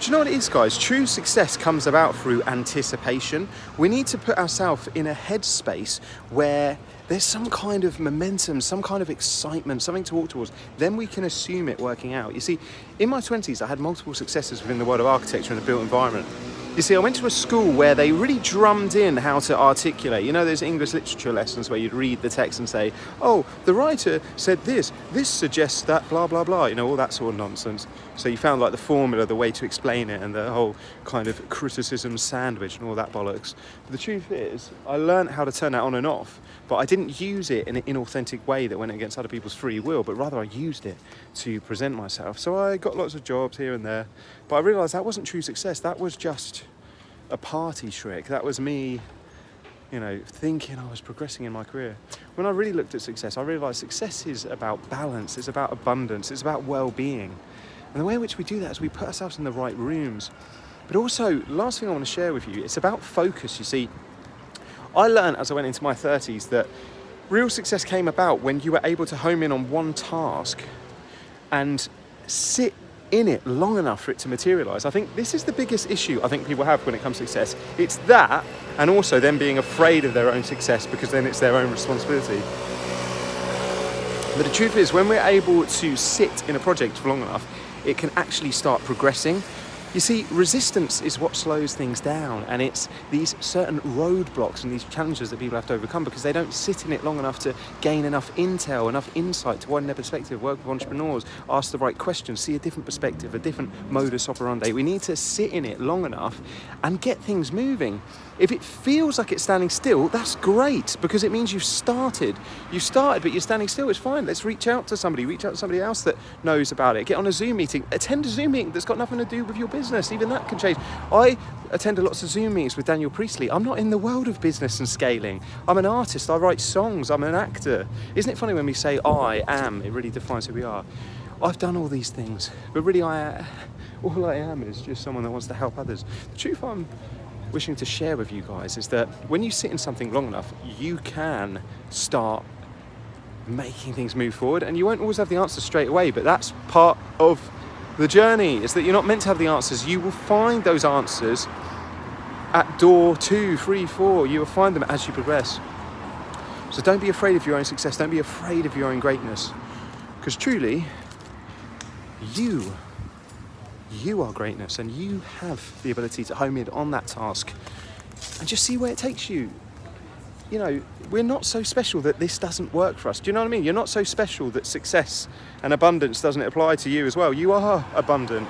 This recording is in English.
Do you know what it is, guys? True success comes about through anticipation. We need to put ourselves in a headspace where there's some kind of momentum, some kind of excitement, something to walk towards. Then we can assume it working out. You see, in my 20s, I had multiple successes within the world of architecture and the built environment. You see, I went to a school where they really drummed in how to articulate. You know, those English literature lessons where you'd read the text and say, oh, the writer said this suggests that, blah, blah, blah, you know, all that sort of nonsense. So you found like the formula, the way to explain it, and the whole kind of criticism sandwich and all that bollocks. But the truth is, I learned how to turn that on and off, but I didn't use it in an inauthentic way that went against other people's free will, but rather I used it to present myself. So I got lots of jobs here and there, but I realised that wasn't true success. That was just a party trick. That was me, you know, thinking I was progressing in my career. When I really looked at success, I realised success is about balance, it's about abundance, it's about well-being. And the way in which we do that is we put ourselves in the right rooms. But also, last thing I want to share with you, it's about focus. You see, I learned as I went into my 30s that real success came about when you were able to home in on one task and sit in it long enough for it to materialise. I think this is the biggest issue I think people have when it comes to success. It's that, and also them being afraid of their own success because then it's their own responsibility. But the truth is, when we're able to sit in a project for long enough, it can actually start progressing. You see, resistance is what slows things down, and it's these certain roadblocks and these challenges that people have to overcome because they don't sit in it long enough to gain enough intel, enough insight to widen their perspective, work with entrepreneurs, ask the right questions, see a different perspective, a different modus operandi. We need to sit in it long enough and get things moving. If it feels like it's standing still, that's great, because it means you've started. You've started, but you're standing still. It's fine. Let's reach out to somebody else that knows about it. Get on a Zoom meeting. Attend a Zoom meeting that's got nothing to do with your business. Even that can change. I attended lots of Zoom meetings with Daniel Priestley. I'm not in the world of business and scaling. I'm an artist. I write songs. I'm an actor. Isn't it funny when we say I am? It really defines who we are. I've done all these things, but really all I am is just someone that wants to help others. The truth I'm wishing to share with you guys is that when you sit in something long enough, you can start making things move forward, and you won't always have the answers straight away, but that's part of the journey, is that you're not meant to have the answers. You will find those answers at door 2, 3, 4. You will find them as you progress. So don't be afraid of your own success. Don't be afraid of your own greatness, because truly you are greatness, and you have the ability to home in on that task and just see where it takes you. You know, we're not so special that this doesn't work for us. Do you know what I mean? You're not so special that success and abundance doesn't apply to you as well. You are abundant.